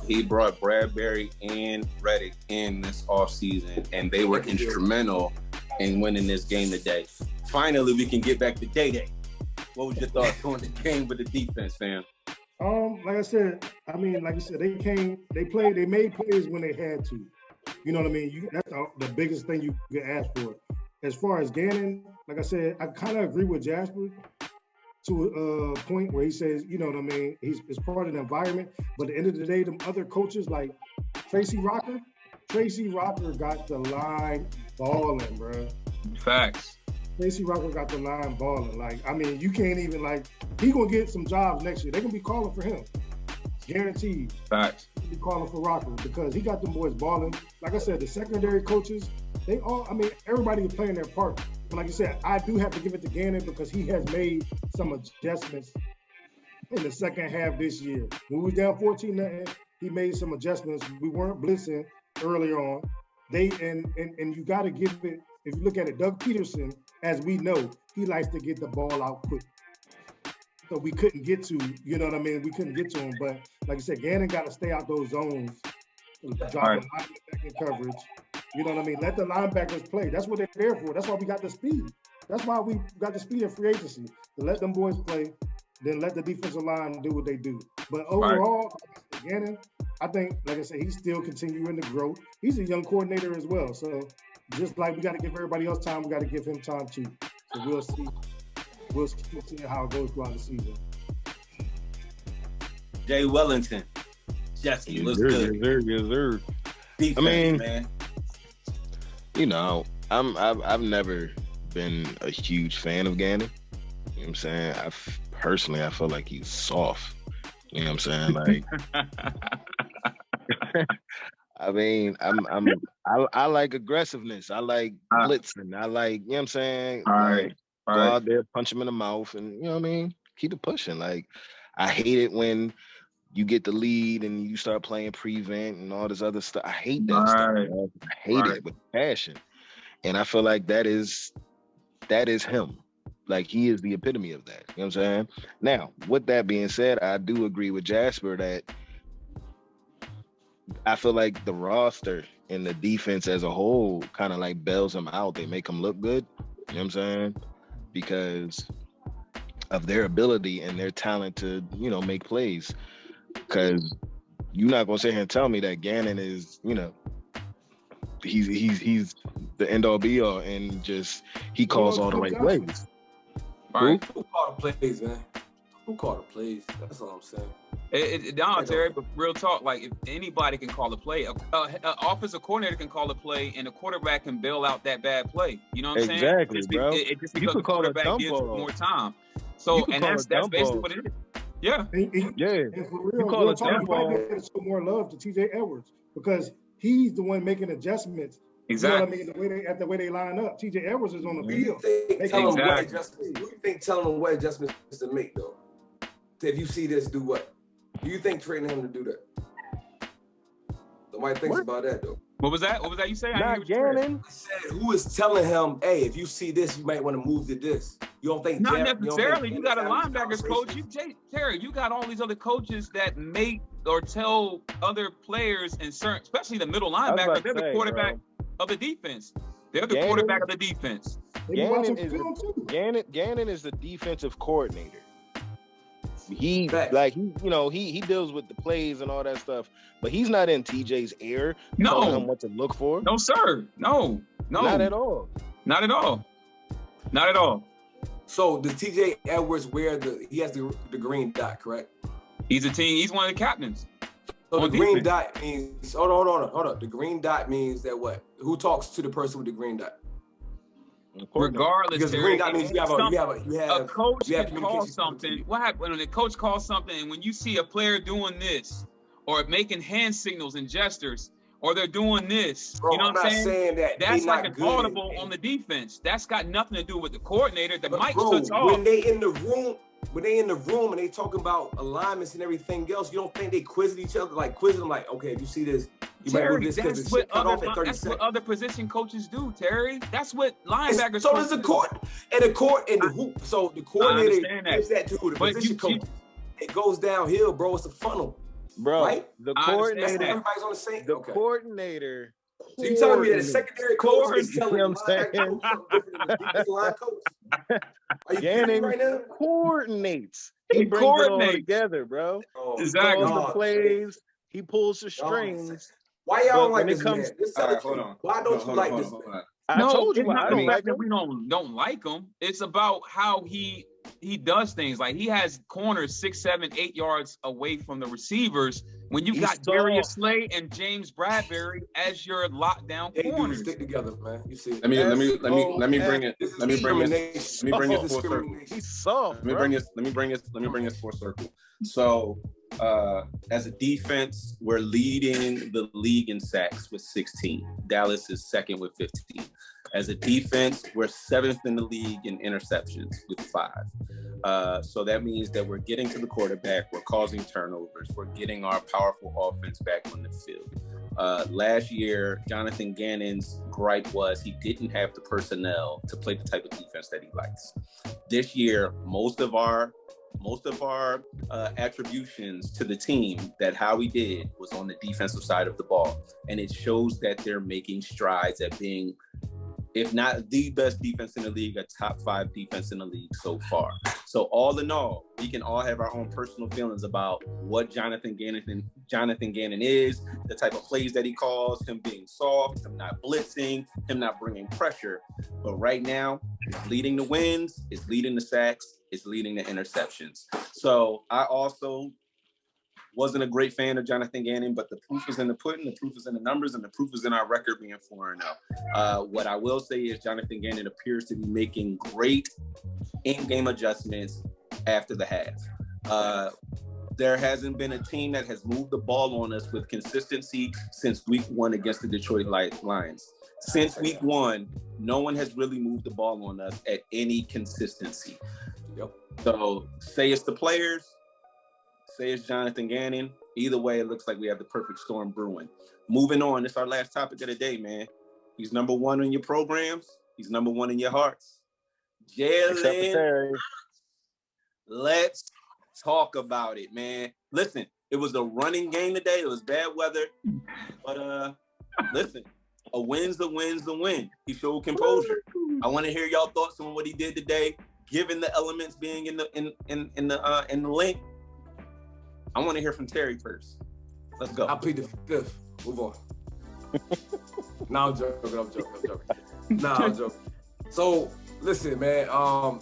E: he brought Bradbury and Reddick in this offseason, and they were instrumental in winning this game today. Finally, we can get back to Day. What was your thoughts on the game with the defense, fam?
G: Like I said, like you said, they made plays when they had to. You know what I mean? That's the biggest thing you can ask for. As far as Gannon, like I said, I kind of agree with Jasper to a point where he says, you know what I mean, it's part of the environment. But at the end of the day, them other coaches like Tracy Rocker got the line balling, bro.
F: Facts.
G: Tracy Rocker got the line balling. Like, I mean, you can't even he gonna get some jobs next year. They gonna be calling for him. Guaranteed.
F: Facts.
G: Be calling for Rocker because he got them boys balling. Like I said, the secondary coaches, everybody is playing their part. But like you said, I do have to give it to Gannon because he has made some adjustments in the second half this year. When we was down 14-0, he made some adjustments. We weren't blitzing earlier on. And you got to give it, if you look at it, Doug Peterson, as we know, he likes to get the ball out quick. So we couldn't get to, you know what I mean? We couldn't get to him. But like you said, Gannon got to stay out those zones, drop the linebacker in coverage. You know what I mean? Let the linebackers play. That's what they're there for. That's why we got the speed. That's why we got the speed in free agency, to let them boys play, then let the defensive line do what they do. But overall, Gannon, I think, like I said, he's still continuing to grow. He's a young coordinator as well. So just like we got to give everybody else time, we got to give him time too. So we'll see. We'll see how it goes throughout the season.
E: Jay Wellington. Jesse, what's good?
C: Yes, sir.
E: Defense, man.
C: You know, I've never been a huge fan of Gannon. You know what I'm saying? Personally, I feel like he's soft. You know what I'm saying? Like, I mean, I like aggressiveness. I like blitzing. I like, you know what I'm saying? Go out there, punch him in the mouth, and you know what I mean? Keep it pushing. Like, I hate it when you get the lead and you start playing prevent and all this other stuff. I hate that stuff.
F: Right.
C: Man. I hate it with passion. And I feel like that is him. Like, he is the epitome of that. You know what I'm saying? Now, with that being said, I do agree with Jasper that I feel like the roster and the defense as a whole kind of like bails him out. They make him look good. You know what I'm saying? Because of their ability and their talent to, you know, make plays. Because you're not gonna sit here and tell me that Gannon is, you know, he's the end all be all and just he calls all the right plays.
F: Right.
B: Who called the plays, man? Who called the plays? That's all I'm saying.
F: Terry, but real talk, like if anybody can call a play, an offensive coordinator can call a play, and the quarterback can bail out that bad play. You know what I'm saying?
C: Exactly, bro.
F: It just because the quarterback gives more time. So, and that's basically what it is. Yeah.
G: And for real, real talk, you might be able to show more love to TJ Edwards because he's the one making adjustments.
F: Exactly.
G: You know what I mean? The way they line up. TJ Edwards is on the field.
B: What do you think telling them what adjustments to make, though? If you see this, do what? Do you think training him to do that? Nobody thinks about that, though.
F: What was that? What was that you say?
C: Not Gannon.
B: I said, who is telling him, hey, if you see this, you might want to move to this? You don't think?
F: Not necessarily. You got a linebackers coach. Terry, you got all these other coaches that make or tell other players and certain, especially the middle linebacker, they're the quarterback of the defense. They're the quarterback of the defense.
C: Gannon is the defensive coordinator. He deals with the plays and all that stuff, but he's not in TJ's ear telling him what to look for.
F: No, sir. No.
C: Not at all.
F: Not at all. Not at all.
B: So does TJ Edwards he has the green dot, correct?
F: He's one of the captains.
B: So the green dot means hold on. The green dot means that what? Who talks to the person with the green dot?
F: Regardless,
B: because the green dot means you have
F: a coach can call something. What happened when the coach calls something, and when you see a player doing this, or making hand signals and gestures, or they're doing this,
B: bro,
F: you know what I'm saying? That's like an audible on the defense. That's got nothing to do with the coordinator. The mic shuts off.
B: When they in the room and they talking about alignments and everything else, you don't think they quizzing each other, like quizzing them, like, okay, if you see this, you might move this because it's cut off at 30 seconds.
F: That's what other position coaches do, Terry. That's what linebackers.
B: So does the court and the hoop. So the coordinator gives that to the position coach. It goes downhill, bro. It's a funnel,
C: bro.
B: Right?
C: The coordinator.
B: Everybody's on the same.
C: The coordinator.
B: So you telling me that a secondary coach is telling
C: you know what I'm saying?
B: Line coach? Are you
C: Gannon
B: right now?
C: Coordinates. He brings it all together, bro.
F: Exactly.
C: He calls the plays. He pulls the strings.
B: Why y'all don't like this man?
E: Hold on.
B: Why don't you like this man?
C: I told you
F: I
C: don't like
F: that
C: him.
F: we don't like him. It's about how he does things. Like he has corners 6, 7, 8 yards away from the receivers. When you got Darius Slay and James Bradbury as your lockdown corners,
B: stick together, man. You see.
E: Let me bring it full circle.
C: He's soft.
E: Let me bring it full circle. So, as a defense, we're leading the league in sacks with 16. Dallas is second with 15. As a defense, we're 7th in the league in interceptions with 5. So that means that we're getting to the quarterback, we're causing turnovers, we're getting our powerful offense back on the field. Last year, Jonathan Gannon's gripe was he didn't have the personnel to play the type of defense that he likes. This year, most of our attributions to the team that Howie did was on the defensive side of the ball. And it shows that they're making strides at being, if not the best defense in the league, a top 5 defense in the league so far. So all in all, we can all have our own personal feelings about what Jonathan Gannon is, the type of plays that he calls, him being soft, him not blitzing, him not bringing pressure. But right now, he's leading the wins, he's leading the sacks, he's leading the interceptions. So I also wasn't a great fan of Jonathan Gannon, but the proof is in the pudding, the proof is in the numbers, and the proof is in our record being 4-0. What I will say is Jonathan Gannon appears to be making great in-game adjustments after the half. There hasn't been a team that has moved the ball on us with consistency since week 1 against the Detroit Lions. Since week 1, no one has really moved the ball on us at any consistency. So say it's the players, say it's Jonathan Gannon. Either way, it looks like we have the perfect storm brewing. Moving on, it's our last topic of the day, man. He's number one in your programs. He's number one in your hearts.
C: Except for
E: Jalen,
C: Terry.
E: let's talk about it, man. Listen, it was a running game today. It was bad weather. But listen, a win's a win's a win. He showed composure. I want to hear y'all thoughts on what he did today, given the elements being in the link. I want to hear from Terry first. Let's go.
B: I plead the fifth. Move on. No, I'm joking. Nah, I'm joking. So, listen, man,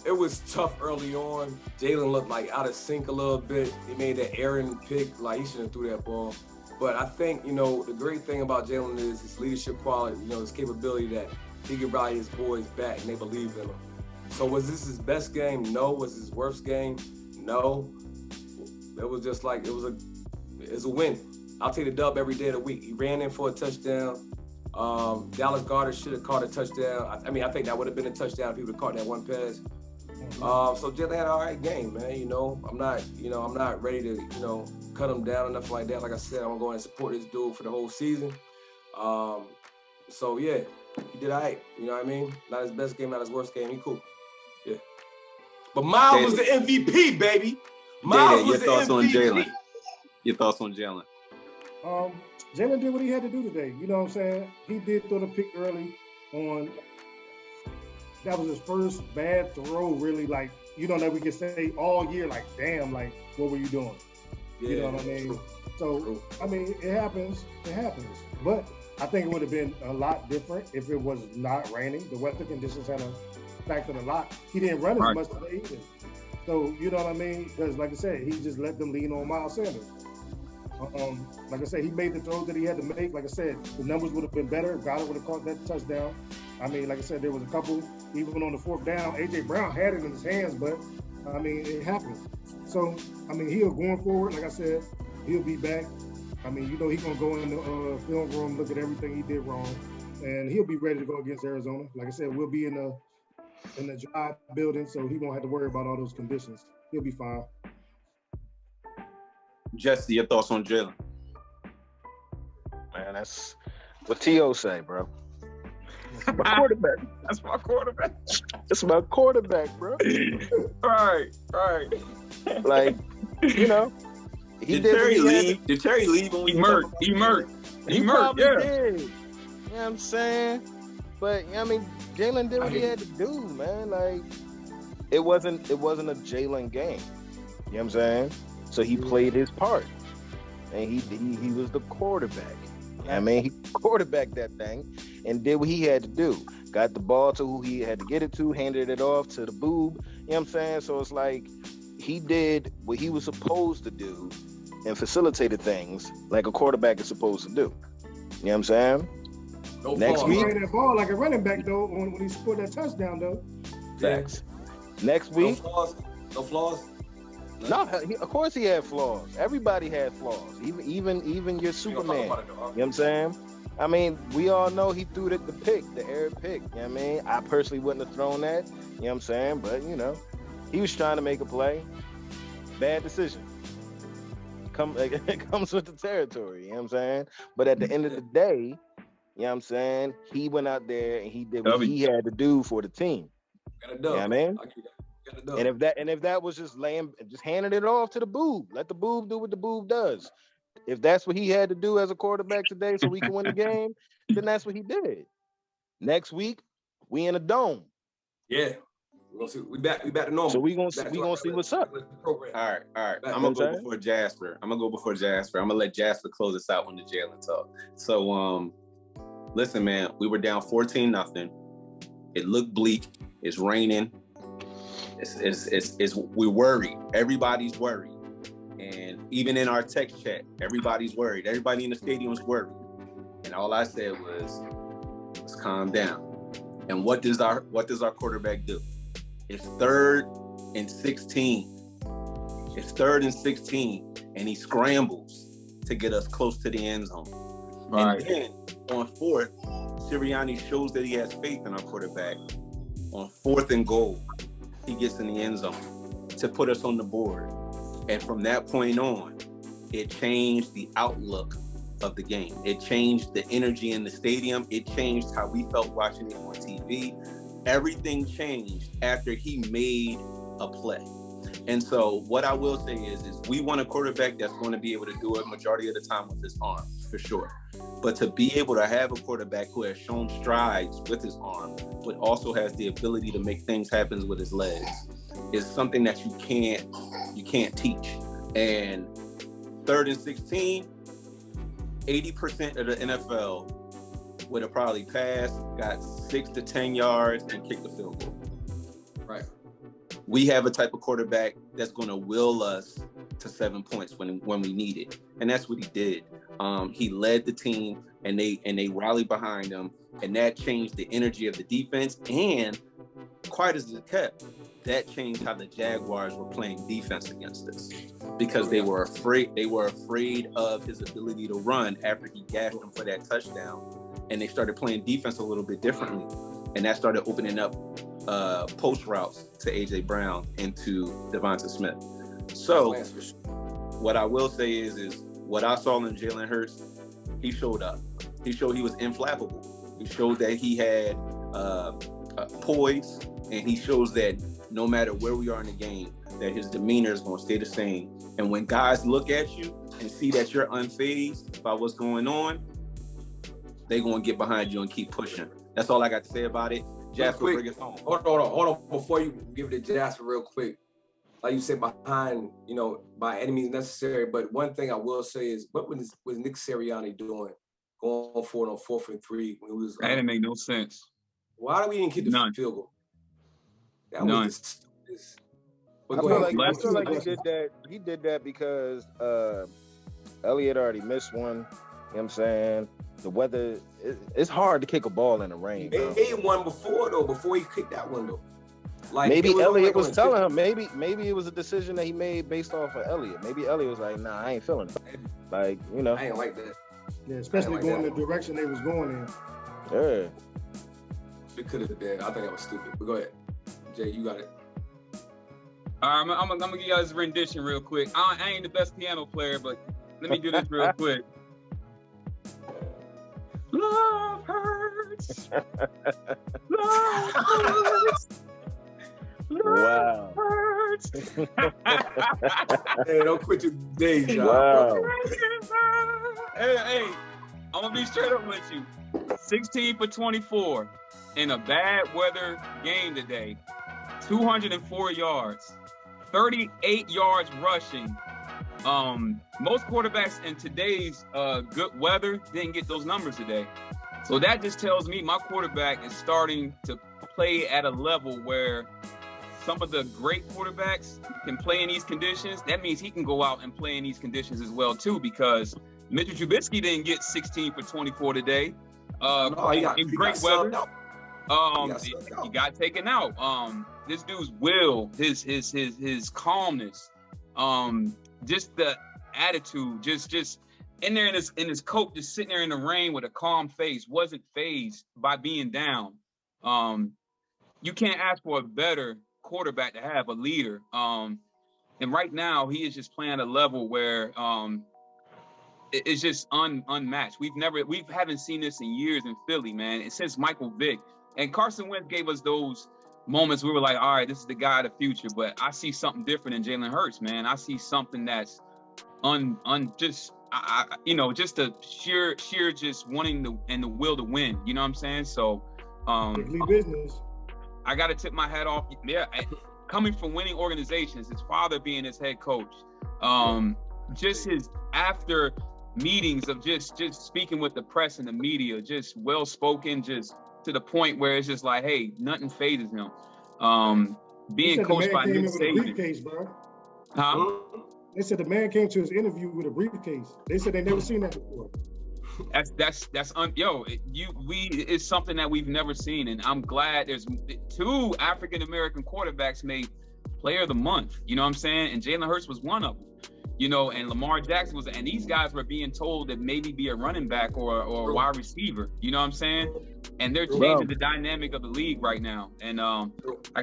B: it was tough early on. Jalen looked like out of sync a little bit. He made that errant pick, like he shouldn't have threw that ball. But I think, the great thing about Jalen is his leadership quality, his capability that he can rally his boys back and they believe in him. So was this his best game? No. Was his worst game? No. It was just like, it's a win. I'll take the dub every day of the week. He ran in for a touchdown. Dallas Goedert should have caught a touchdown. I think that would have been a touchdown if he would have caught that one pass. So Jalen had an all right game, man. I'm not ready to, cut him down or nothing like that. Like I said, I'm going to support this dude for the whole season. So yeah, he did all right. You know what I mean? Not his best game, not his worst game. He cool. Yeah. But Miles was the MVP, baby. Miles was the MVP.
E: Your thoughts on Jalen?
G: Jalen did what he had to do today. You know what I'm saying? He did throw the pick early on. That was his first bad throw, really. Like, that we can say all year, like, damn, like, what were you doing?
B: Yeah,
G: you know what I mean?
B: True.
G: So,
B: True.
G: It happens. It happens. But I think it would have been a lot different if it was not raining. The weather conditions had a factor a lot. He didn't run as much today either. So, you know what I mean? Because, like I said, he just let them lean on Miles Sanders. Like I said, he made the throws that he had to make. Like I said, the numbers would have been better if Goddard would have caught that touchdown. Like I said, there was a couple, even on the fourth down, A.J. Brown had it in his hands, but, it happened. So, he'll going forward, like I said, he'll be back. He's going to go in the film room, look at everything he did wrong, and he'll be ready to go against Arizona. Like I said, we'll be in the dry building, so he won't have to worry about all those conditions. He'll be fine.
E: Jesse, your thoughts on Jalen?
C: Man, that's what T.O. say, bro. My quarterback.
F: That's my quarterback.
C: It's my quarterback, bro.
F: Right.
C: Like, he
E: Did
C: did
E: Terry leave? Did Terry leave when we
F: He murked.
C: He probably
F: Yeah.
C: did. You know what I'm saying? But Jalen did what he had to do, man. Like, it wasn't a Jalen game. You know what I'm saying? So he played his part, and he was the quarterback. He quarterbacked that thing and did what he had to do. Got the ball to who he had to get it to, handed it off to the boob. You know what I'm saying? So it's like he did what he was supposed to do and facilitated things like a quarterback is supposed to do. You know what I'm saying?
B: No
C: Next
B: flaws.
C: week-
G: He ran that ball like a running back, though, when he scored that touchdown, though.
C: Facts. Next
B: No
C: week,
B: flaws. No flaws.
C: no, of course he had flaws. Everybody had flaws. Even your
B: We gonna
C: Superman.
B: talk about it, though, huh?
C: You know what I'm saying? We all know he threw the pick, the air pick. You know what I mean? I personally wouldn't have thrown that. You know what I'm saying? But, he was trying to make a play. Bad decision. It comes with the territory. You know what I'm saying? But at the end of the day, you know what I'm saying? He went out there and he did what he had to do for the team.
B: Got a dub.
C: You know what I mean?
B: Got a dub.
C: And if that was just handing it off to the boob, let the boob do what the boob does. If that's what he had to do as a quarterback today so we can win the game, then that's what he did. Next week, we in a dome.
B: Yeah. We're gonna see. We back to normal.
C: So we gonna
B: Back to
C: see
B: our
C: what's up.
B: program.
E: All right.
B: Back.
E: I'm gonna go
C: Okay.
E: before Jasper. I'm gonna let Jasper close us out on the Jalen talk. So, listen, man, we were down 14-0. It looked bleak. It's raining. We're worried. Everybody's worried. And even in our text chat, everybody's worried. Everybody in the stadium's worried. And all I said was, let's calm down. And what does our quarterback do? It's 3rd and 16. It's 3rd and 16, and he scrambles to get us close to the end zone.
F: Right.
E: And then on 4th, Sirianni shows that he has faith in our quarterback. On 4th and goal, he gets in the end zone to put us on the board. And from that point on, it changed the outlook of the game. It changed the energy in the stadium. It changed how we felt watching it on TV. Everything changed after he made a play. And so what I will say is we want a quarterback that's going to be able to do it majority of the time with his arm, for sure. But to be able to have a quarterback who has shown strides with his arm, but also has the ability to make things happen with his legs, is something that you can't teach. And 3rd and 16, 80% of the NFL would have probably passed, got 6 to 10 yards, and kicked the field goal.
B: Right.
E: We have a type of quarterback that's going to will us to 7 points when we need it, and that's what he did. He led the team, and they rallied behind him, and that changed the energy of the defense. And quite as it kept, that changed how the Jaguars were playing defense against us, because they were afraid. They were afraid of his ability to run after he gashed them for that touchdown, and they started playing defense a little bit differently, and that started opening up post routes to AJ Brown and to Devonta Smith. So what I will say is what I saw in Jalen Hurts, he showed up. He showed he was inflappable. He showed that he had poise, and he shows that no matter where we are in the game, that his demeanor is going to stay the same. And when guys look at you and see that you're unfazed by what's going on, they're going to get behind you and keep pushing. That's all I got to say about it. Jasper, bring us home.
B: Hold on. Before you give it to Jasper real quick, like you said, behind, by any means necessary. But one thing I will say is, what was Nick Sirianni doing going for it on 4th and 3 when it was?
F: That didn't make no sense.
B: Why do we even kick the field goal? That was the stupidest.
C: I feel like he did that. He did that because Elliott already missed one. You know what I'm saying? The weather, it's hard to kick a ball in the rain.
B: He made one before he kicked that one though. Like,
C: maybe Elliott was telling him, maybe it was a decision that he made based off of Elliott. Maybe Elliott was like, nah, I ain't feeling it. Like,
B: I ain't like that.
G: Yeah, especially going the direction they was going in.
C: Yeah.
B: It could have been. I think that was stupid. But go ahead. Jay, you got it.
F: All right, I'm gonna give you guys a rendition real quick. I ain't the best piano player, but let me do this real quick. Love hurts. Love hurts. Love hurts.
B: Hey, don't quit your day job.
C: Wow.
F: Hey, I'm gonna be straight up with you. 16 for 24 in a bad weather game today. 204 yards, 38 yards rushing. Most quarterbacks in today's good weather didn't get those numbers today. So that just tells me my quarterback is starting to play at a level where some of the great quarterbacks can play in these conditions. That means he can go out and play in these conditions as well too, because Mitchell Trubisky didn't get 16 for 24 today. In great weather. He got taken out. This dude's will, his calmness, just the attitude, just in there in his coat, just sitting there in the rain with a calm face, wasn't fazed by being down. You can't ask for a better quarterback to have, a leader. And right now he is just playing at a level where it's just unmatched. We haven't seen this in years in Philly, man. And since Michael Vick and Carson Wentz gave us those moments, we were like, all right, this is the guy of the future. But I see something different in Jalen Hurts, man. I see something that's just a sheer just wanting the will to win. You know what I'm saying? So,
G: business.
F: I got to tip my hat off. Yeah, coming from winning organizations, his father being his head coach, just his after meetings of just speaking with the press and the media, just well spoken, just to the point where it's just like, hey, nothing phases him. Being coached by Nick Saban. Huh?
G: They said the man came to his interview with a briefcase. They said they never seen that before. It's something that we've never seen, and I'm glad there's 2 African American quarterbacks made Player of the Month. You know what I'm saying? And Jalen Hurts was one of them. And Lamar Jackson was, and these guys were being told that maybe be a running back or a wide receiver. You know what I'm saying?
F: and they're
B: Bro.
F: changing the dynamic of the league right now. And I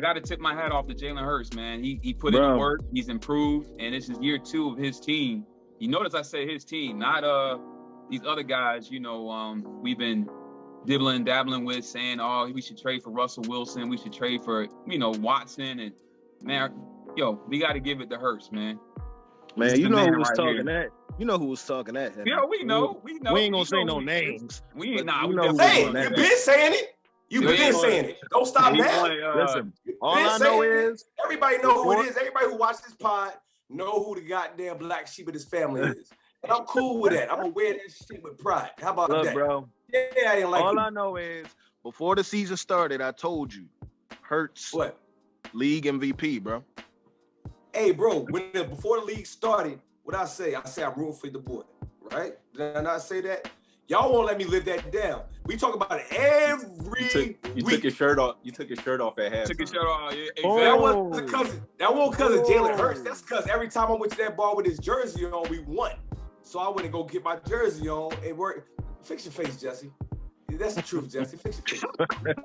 F: got to tip my hat off to Jalen Hurts, man. He put in the work, he's improved, and this is year 2 of his team. You notice I say his team, not these other guys. You know, we've been dibbling, dabbling with, saying, oh, we should trade for Russell Wilson, we should trade for Watson, and man, we got to give it to Hurts, man.
C: Man,
F: This
C: you
F: is the
C: know
F: man
C: who was
F: right
C: talking
F: here.
C: that. You know who was talking that.
F: Yeah, we know.
C: We ain't gonna say no
F: who he is.
C: names.
F: We ain't.
C: but
F: Nah,
C: you
F: we
C: know who
F: definitely
B: Hey,
C: was
F: gonna
C: on
B: you
C: that.
B: been saying it. You
F: Yeah,
B: been
F: yeah.
B: saying it. Don't stop
F: He
B: now.
F: wanted,
C: Listen, all
B: Been
C: I know
B: saying it.
C: is
B: Everybody know who it is. Everybody who watches this pod know who the goddamn black sheep of this family is. And I'm cool with that. I'm gonna wear that shit with pride. How about
C: look,
B: that?
C: bro.
B: Yeah, I ain't like
C: All
B: it.
C: I know is before the season started, I told you, Hurts
B: What?
C: league MVP, bro.
B: Hey, bro, before the league started, what I say? I say I'm rooting for the boy, right? Did I not say that? Y'all won't let me live that down. We talk about it every
E: You
B: week.
E: took your shirt off. You took your shirt off at halftime.
F: took his shirt off. Yeah, exactly.
C: Oh.
B: That wasn't because of Jalen Hurts.
C: Oh.
B: That's because every time I went to that bar with his jersey on, we won. So I went and go get my jersey on and work. Fix your face, Jesse. That's the truth, Jesse. Fix your face.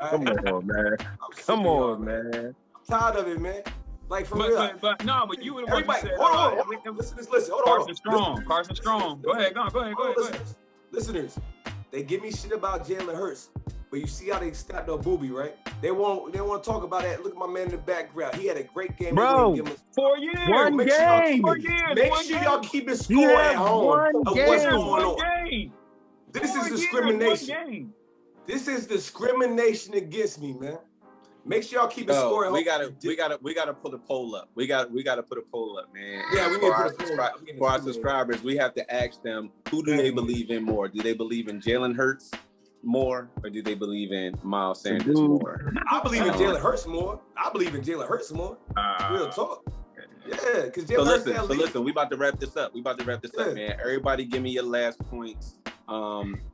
C: Come on, man.
B: I'm sick
C: Come
B: of y'all,
C: on, man.
B: I'm tired of it, man. Like for real.
F: But you were the one who
B: Everybody,
F: said.
B: hold on. Listen. Hold on.
F: Carson Strong. Go ahead.
B: Listeners, they give me shit about Jalen Hurts, but you see how they stopped on Booby, right? They want to talk about that. Look at my man in the background. He had a great game.
C: Bro,
B: They give him
F: 4 years.
C: One
B: Make sure y'all
C: game.
B: keep
F: 4
B: it-
F: years.
B: Make
F: One
B: sure
F: game.
B: y'all keep it
C: You
B: score
C: have
B: at home
C: one
B: of what's
C: game.
B: going
F: One
B: on.
F: game.
B: This
F: 4
B: is
F: years,
B: discrimination.
F: one game.
B: This is discrimination against me, man. Make sure y'all keep it
E: Oh,
B: scoring.
E: we gotta put a poll up. We gotta put a poll up, man.
B: Yeah, we need
E: for
B: to
E: our,
B: put a poll up.
E: for our subscribers, we have to ask them, who do they believe in more? Do they believe in Jalen Hurts more, or do they believe in Miles Sanders more?
B: I believe in Jalen Hurts more. Real talk. Yeah, because Jalen Hurts
E: So
B: that
E: listen, we about to wrap this up.
B: Yeah.
E: Man. Everybody give me your last points.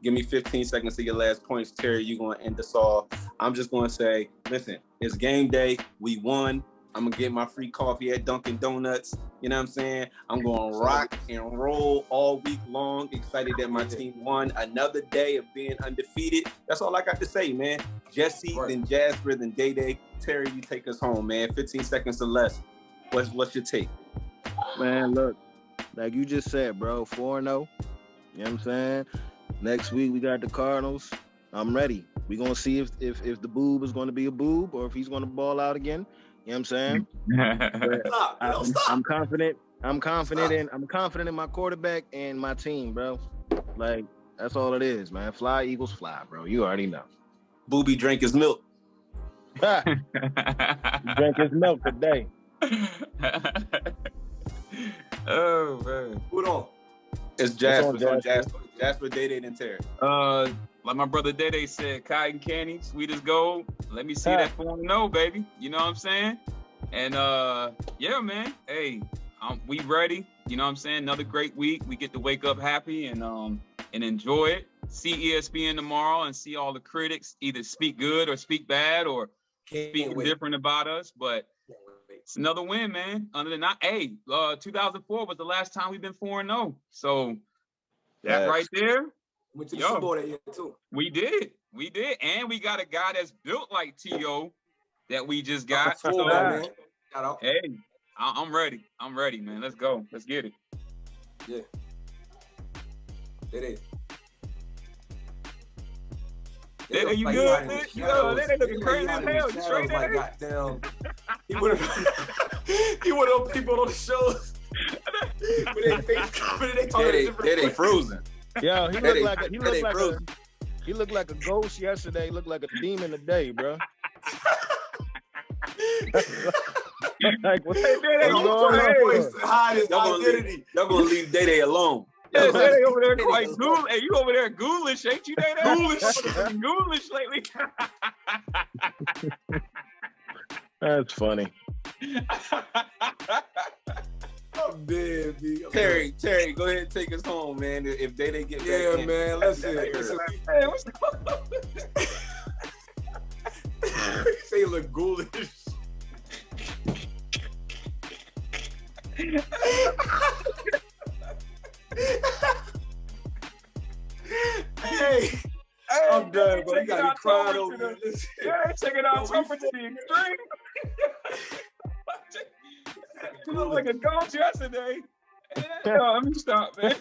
E: Give me 15 seconds to your last points. Terry, you gonna end us off. I'm just gonna say, listen, it's game day. We won. I'm gonna get my free coffee at Dunkin' Donuts. You know what I'm saying? I'm gonna rock and roll all week long. Excited that my team won. Another day of being undefeated. That's all I got to say, man. Jesse,
B: Right.
E: then Jasper, then Day Day. Terry, you take us home, man. 15 seconds or less. What's your take?
C: Man, look, like you just said, bro, 4-0. You know what I'm saying? Next week we got the Cardinals. I'm ready. We're gonna see if the boob is gonna be a boob or if he's gonna ball out again. You know what I'm saying? But
B: Stop. Don't stop.
C: I'm confident. I'm confident in my quarterback and my team, bro. Like, that's all it is, man. Fly, Eagles, fly, bro. You already know.
E: Booby drank his milk.
C: Drink his milk today.
F: Oh man.
B: Put on.
E: It's Jasper.
C: It's on
E: Jasper, Day Day, and Terry.
F: Like my brother Dede said, cotton candy, sweet as gold. Let me see that 4-0, baby. You know what I'm saying? And yeah, man. Hey, we ready. You know what I'm saying? Another great week. We get to wake up happy and enjoy it. See ESPN tomorrow and see all the critics either speak good or speak bad or speak different about us. But it's another win, man. Other than that, 2004 was the last time we've been 4-0. So that
E: Yes.
F: right there.
B: Went to the
F: Yo.
B: Super Bowl that year too.
F: We did. And we got a guy that's built like T.O. that we just got.
B: Full
F: So,
B: man. Shout out.
F: hey, I'm ready. I'm ready, man. Let's go. Let's get it.
B: Yeah. It is.
F: There you
B: Like,
F: good,
B: he hiding
F: man?
B: in the
F: Yo,
B: shadows.
F: they looking
B: He
F: crazy as
B: hiding in
F: hell.
B: the
F: You straight
B: shadows,
F: there?
B: like, goddamn. He one of them people on the shows with their face covered and they talking
E: They
B: different
E: frozen.
C: Yo, he
E: They-
C: looked like a ghost yesterday. He looked like a demon today, bro. Like, what's
F: Hey,
C: going
F: you
C: on?
B: voice to hide his
E: Y'all gonna
B: identity.
E: Y'all gonna leave Day Day alone.
F: Yeah, they over there
E: They
F: quite
E: niggas
F: ghoulish. Hey, you over there ghoulish, ain't you, Dede? Ghoulish lately.
C: That's funny.
B: I'm dead, B.
E: Terry, go ahead and take us home, man. If Day Day get back
B: Yeah,
E: in.
B: man. Listen.
F: Hey, what's
B: Say you look ghoulish. Hey, I'm done, bro. you gotta be crying over there. Listen.
F: Yeah, they taking out
B: Yo, we
F: Tupper to the extreme. You look like a ghost yesterday. Yeah, let me stop, man.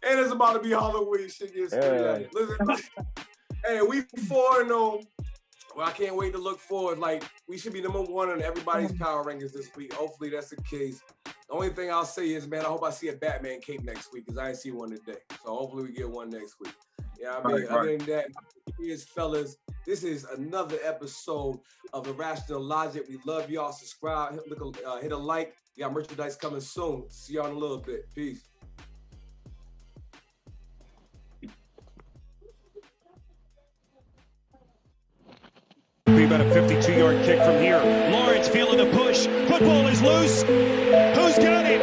B: And it's about to be Halloween. Shit gets crazy. Listen, hey, we 4-0. Well, I can't wait to look forward. Like, we should be number 1 in everybody's power rankings this week. Hopefully that's the case. The only thing I'll say is, man, I hope I see a Batman cape next week because I ain't seen one today. So hopefully we get one next week. Yeah, I mean, other than that, cheers, fellas. This is another episode of Irrational Logic. We love y'all. Subscribe, hit a like. We got merchandise coming soon. See y'all in a little bit. Peace.
D: Be about a 52-yard kick from here. Lawrence feeling the push. Football is loose. Who's got it?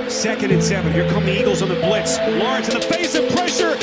D: 2nd and 7. Here come the Eagles on the blitz. Lawrence in the face of pressure.